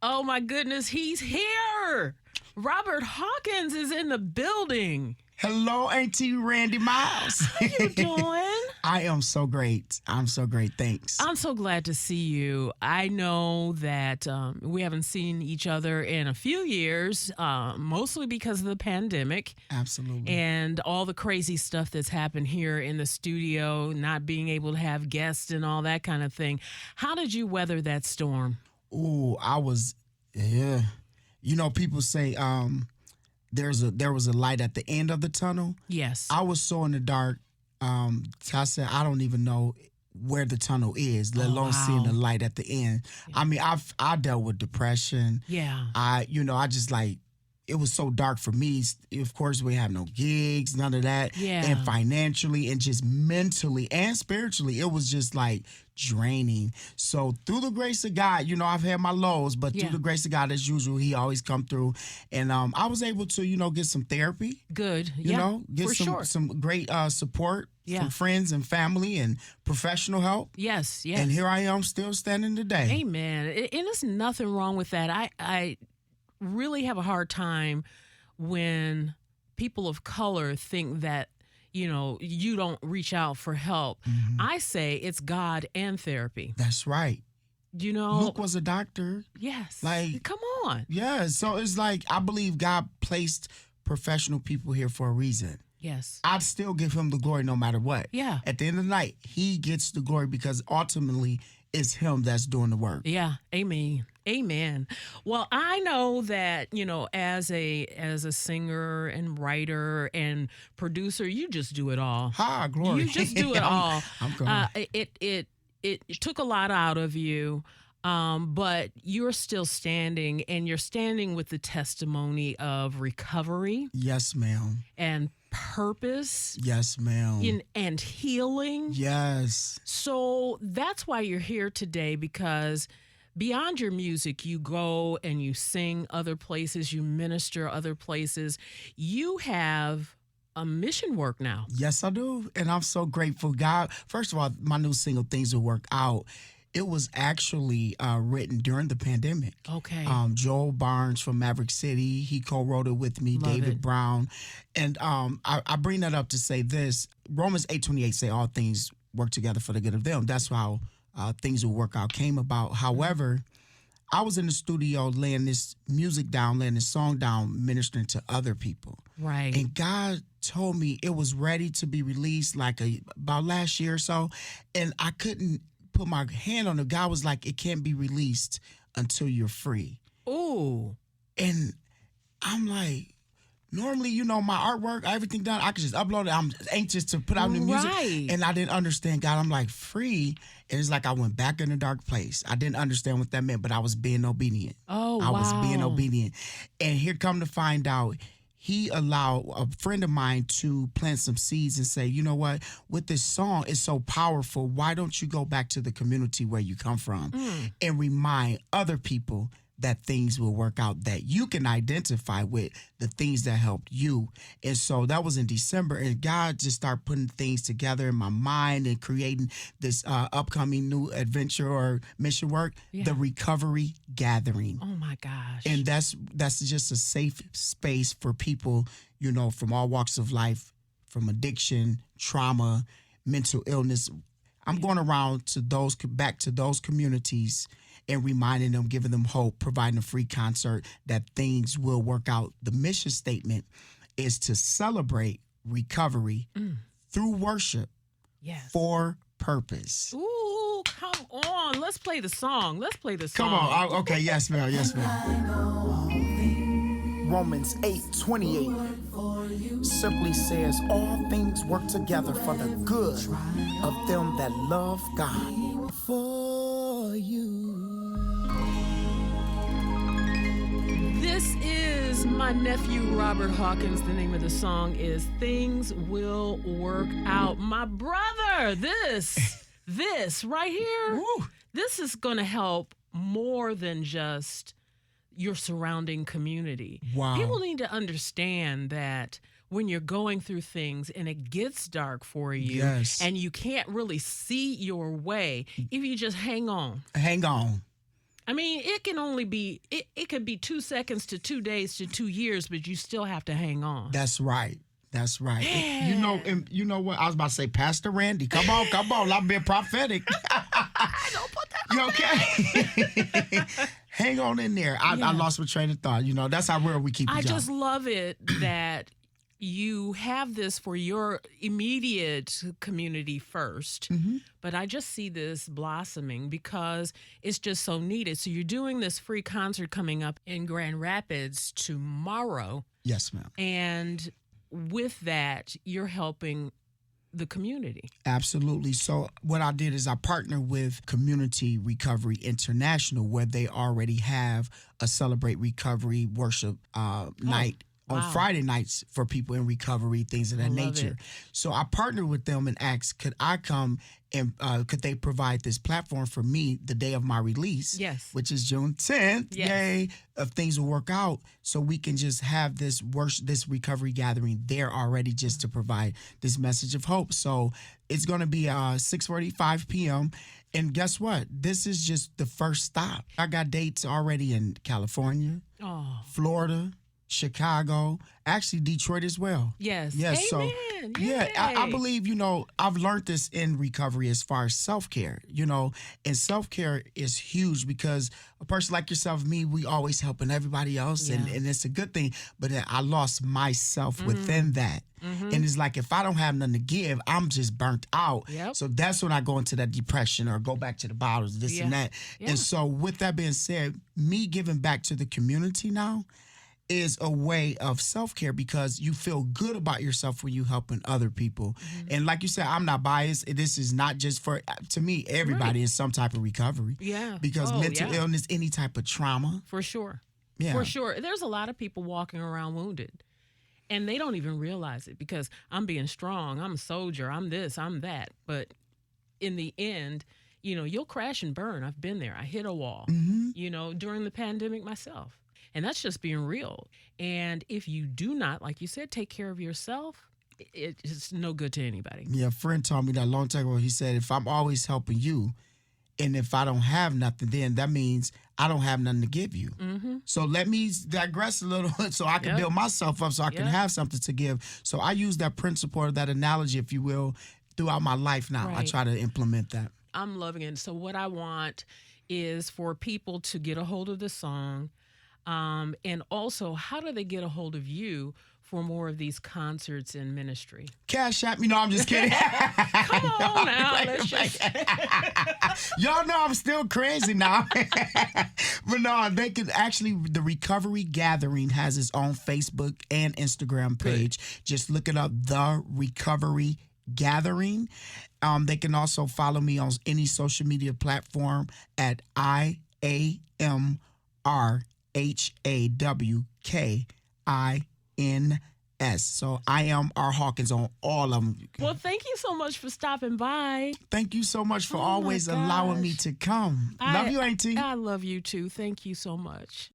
Oh my goodness, he's here. Robert Hawkins is in the building. Hello, Auntie Randy Miles. How you doing? I am so great. I'm so great. Thanks. I'm so glad to see you. I know that we haven't seen each other in a few years, mostly because of the pandemic. Absolutely. And all the crazy stuff that's happened here in the studio, not being able to have guests and all that kind of thing. How did you weather that storm? Ooh, yeah. You know, people say there was a light at the end of the tunnel. Yes. I was so in the dark. I said I don't even know where the tunnel is, let alone seeing the light at the end. Yeah. I mean, I dealt with depression. Yeah. I just like, it was so dark for me. Of course, we have no gigs, none of that. Yeah. And financially and just mentally and spiritually, it was just like draining. So through the grace of God, you know, I've had my lows, but through the grace of God, as usual, he always come through. And I was able to, you know, get some therapy. Good. You know, get some great support from friends and family and professional help. Yes. And here I am still standing today. Amen. And there's nothing wrong with that. I really have a hard time when people of color think that, you know, you don't reach out for help. Mm-hmm. I say it's God and therapy. That's right. You know, Luke was a doctor. Yes. Like, come on. Yeah. So it's like, I believe God placed professional people here for a reason. Yes. I'd still give him the glory no matter what. Yeah. At the end of the night, he gets the glory because ultimately it's him that's doing the work. Yeah. Amen. Amen. Well, I know that, you know, as a singer and writer and producer, you just do it all. Hi, glory. You just do it all. I'm going. It took a lot out of you, but you're still standing, and you're standing with the testimony of recovery. Yes, ma'am. And purpose. Yes, ma'am. And healing. Yes. So that's why you're here today, because beyond your music, you go and you sing other places, you minister other places. You have a mission work now. Yes, I do. And I'm so grateful. God, first of all, my new single, Things Will Work Out, it was actually written during the pandemic. Okay. Joel Barnes from Maverick City, he co-wrote it with me, Love David it. Brown. And I bring that up to say this. Romans 8:28 say all things work together for the good of them. That's how Things Will Work Out came about. However, I was in the studio laying this music down, laying this song down, ministering to other people. Right. And God told me it was ready to be released about last year or so. And I couldn't put my hand on it. God was like, it can't be released until you're free. Ooh. And I'm like, normally, you know, my artwork, everything done, I could just upload it. I'm anxious to put out new music. Right. And I didn't understand God. I'm like, free. And it's like I went back in a dark place. I didn't understand what that meant, but I was being obedient. Oh, I was being obedient. And here come to find out, he allowed a friend of mine to plant some seeds and say, you know what, with this song, it's so powerful. Why don't you go back to the community where you come from and remind other people that things will work out, that you can identify with the things that helped you. And so that was in December, and God just started putting things together in my mind and creating this upcoming new adventure or mission work, the Recovery Gathering. Oh my gosh. And that's just a safe space for people, you know, from all walks of life, from addiction, trauma, mental illness. I'm going around to back to those communities and reminding them, giving them hope, providing a free concert that things will work out. The mission statement is to celebrate recovery through worship for purpose. Ooh, come on. Let's play the song. Come on. Okay, yes, ma'am. Yes, ma'am. Romans 8:28 simply says, all things work together for the good of them that love God. For you. This is my nephew, Robert Hawkins. The name of the song is Things Will Work Out. My brother, this right here, Woo. This is going to help more than just your surrounding community. Wow. People need to understand that when you're going through things and it gets dark for you and you can't really see your way, if you just hang on. Hang on. I mean, it can only be, it could be 2 seconds to 2 days to 2 years, but you still have to hang on. That's right. That's right. Yeah. And you know what? I was about to say, Pastor Randy, come on. I'm being prophetic. Don't put that on You okay? Hang on in there. I lost my train of thought. You know, that's how real we keep it. I just love it that you have this for your immediate community first, but I just see this blossoming because it's just so needed. So you're doing this free concert coming up in Grand Rapids tomorrow. Yes, ma'am. And with that, you're helping the community. Absolutely. So what I did is I partnered with Community Recovery International, where they already have a Celebrate Recovery worship night on Friday nights for people in recovery, things of that nature. So I partnered with them and asked, could I come and could they provide this platform for me the day of my release? Yes. Which is June 10th. Yes. Yay. If things will work out, so we can just have this recovery gathering there already, just to provide this message of hope. So it's going to be 6:45 p.m. And guess what? This is just the first stop. I got dates already in California, Florida, Chicago, actually Detroit as well. Yes. Yes. Amen. So, yeah, I believe, I've learned this in recovery as far as self-care, and self-care is huge because a person like yourself, me, we always helping everybody else, and it's a good thing. But I lost myself within that. And it's like, if I don't have nothing to give, I'm just burnt out. Yep. So that's when I go into that depression or go back to the bottles, this and that. And so with that being said, me giving back to the community now is a way of self-care because you feel good about yourself when you helping other people. And like you said, I'm not biased. This is not just to me, everybody is some type of recovery. Yeah. Because mental illness, any type of trauma. For sure. Yeah. For sure. There's a lot of people walking around wounded and they don't even realize it because I'm being strong. I'm a soldier. I'm this, I'm that. But in the end, you'll crash and burn. I've been there. I hit a wall, during the pandemic myself. And that's just being real. And if you do not, like you said, take care of yourself, it's no good to anybody. Yeah, a friend told me that a long time ago. He said, if I'm always helping you, and if I don't have nothing, then that means I don't have nothing to give you. So let me digress a little so I can build myself up so I can have something to give. So I use that principle or that analogy, if you will, throughout my life now. I try to implement that. I'm loving it. So what I want is for people to get a hold of the song. And also, how do they get a hold of you for more of these concerts and ministry? Cash App, I'm just kidding. Come on now, let's just... Y'all know I'm still crazy now. But no, they can actually, the Recovery Gathering has its own Facebook and Instagram page. Just look it up, The Recovery Gathering. They can also follow me on any social media platform at HAWKINS. So I am R. Hawkins on all of them. Well, thank you so much for stopping by. Thank you so much for always allowing me to come. Love you, Auntie. I love you too. Thank you so much.